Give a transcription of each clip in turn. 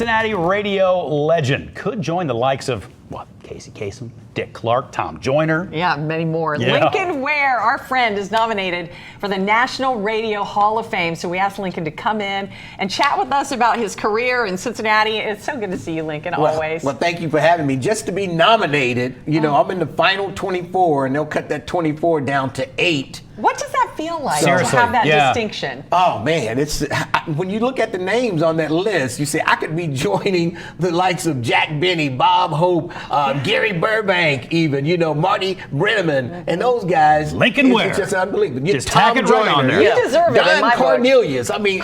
Cincinnati radio legend could join the likes of, what, Casey Kasem, Dick Clark, Tom Joyner. Yeah, many more. Yeah. Lincoln Ware, our friend, is nominated for the National Radio Hall of Fame. So we asked Lincoln to come in and chat with us about his career in Cincinnati. It's so good to see you, Lincoln, always. Well, thank you for having me. Just to be nominated, you know, I'm in the final 24, and they'll cut that 24 down to 8. What does that feel like Seriously, to have that yeah. distinction? Oh man, it's when you look at the names on that list, you say I could be joining the likes of Jack Benny, Bob Hope, Gary Burbank, even Marty Brenneman, and those guys. Lincoln Ware. It's just unbelievable. Just tack it right on there. You deserve it. In my Don Cornelius. I mean,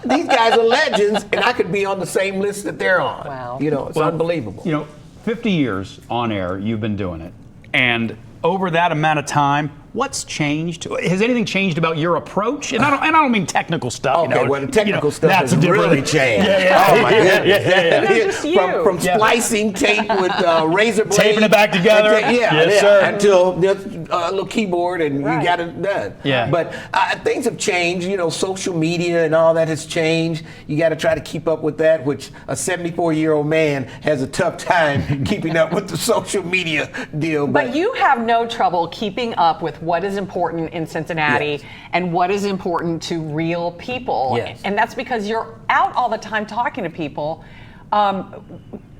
these guys are legends, and I could be on the same list that they're on. Wow. It's unbelievable. 50 years on air, you've been doing it, and over that amount of time, what's changed? Has anything changed about your approach? And I don't mean technical stuff. Okay, well, the technical stuff that's has different. really changed. Yeah. Oh my goodness. No, just you. From splicing tape with razor blades, Taping it back together. Yes, sir. Until a little keyboard and Right. you got it done. Yeah. But things have changed. Social media and all that has changed. You got to try to keep up with that, which a 74-year-old man has a tough time keeping up with the social media deal. But you have no trouble keeping up with what is important in Cincinnati Yes. and what is important to real people. Yes. And that's because you're out all the time talking to people.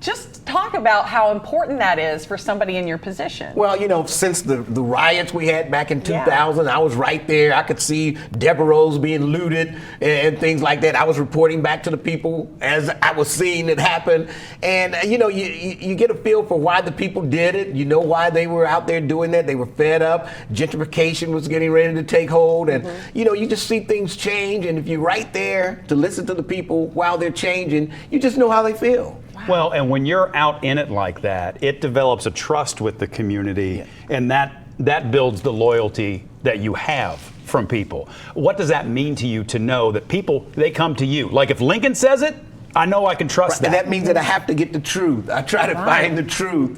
Just talk about how important that is for somebody in your position. Well, since the riots we had back in 2000, I was right there. I could see Devereaux's being looted and things like that. I was reporting back to the people as I was seeing it happen. And, you get a feel for why the people did it. You know why they were out there doing that. They were fed up. Gentrification was getting ready to take hold. And, you just see things change. And if you're right there to listen to the people while they're changing, you just know how they feel. Well, and when you're out in it like that, it develops a trust with the community, and that builds the loyalty that you have from people. What does that mean to you to know that people, they come to you? Like if Lincoln says it, I know I can trust that. And that means that I have to get the truth. I try to find the truth.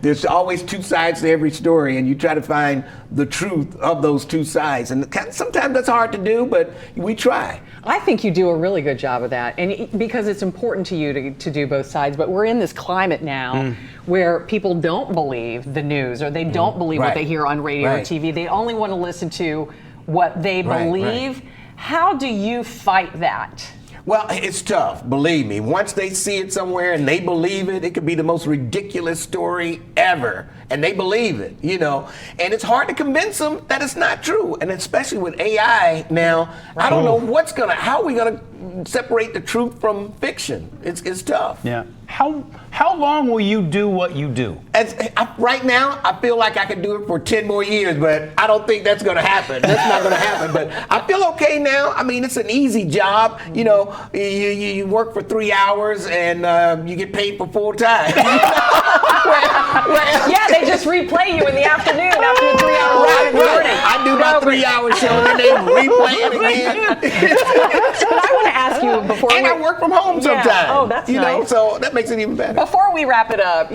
There's always two sides to every story, and you try to find the truth of those two sides. And sometimes that's hard to do, but we try. I think you do a really good job of that, and because it's important to you to do both sides. But we're in this climate now where people don't believe the news, or they don't believe what they hear on radio or TV. They only want to listen to what they believe. How do you fight that? Well, it's tough, believe me. Once they see it somewhere and they believe it, it could be the most ridiculous story ever. And they believe it, And it's hard to convince them that it's not true. And especially with AI now, I don't know how are we going to separate the truth from fiction? It's tough. Yeah. How long will you do what you do? Right now, I feel like I could do it for 10 more years, but I don't think that's going to happen. That's not going to happen. But I feel okay now. I mean, it's an easy job. You work for 3 hours and you get paid for full time. Yeah, they just replay you in the afternoon after a 3-hour ride in the morning. I do my 3-hour show and they replay it again. But I want to ask you before I work from home sometimes. Oh, that's nice. So that makes it even better. Before we wrap it up,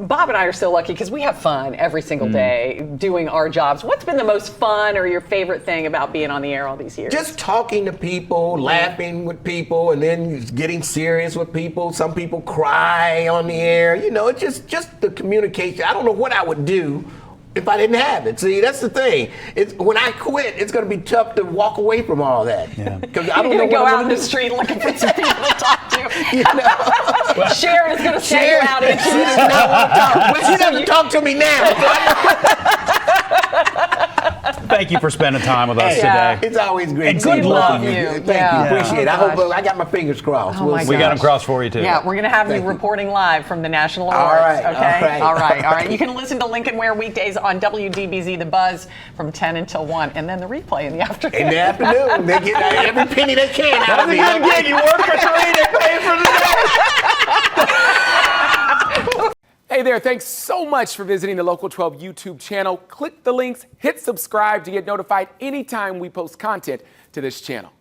Bob and I are so lucky because we have fun every single day doing our jobs. What's been the most fun or your favorite thing about being on the air all these years? Just talking to people, laughing with people, and then getting serious with people. Some people cry on the air. It's just the communication. I don't know what I would do if I didn't have it. See, that's the thing. When I quit, it's going to be tough to walk away from all that. Yeah. Because I don't know You're going to what go I'm out in gonna the do. street looking for some people to talk to. Sharon is going to send you out into She does not want to talk. Well, she doesn't talk to me now. Thank you for spending time with us today. It's always great. And good luck. Thank you. Yeah. Appreciate it. I Oh, hope I got my fingers crossed. Oh, my We got them gosh. crossed for you too. Yeah, we're going to have you reporting live from the National Awards. right, Okay. all right. All right. You can listen to Lincoln Ware weekdays on WDBZ The Buzz from 10 until 1, and then the replay in the afternoon. In the afternoon, they get every penny they can out of me. That's a good gig. You work for 3, they pay for the day. Hey there, thanks so much for visiting the Local 12 YouTube channel. Click the links, hit subscribe to get notified anytime we post content to this channel.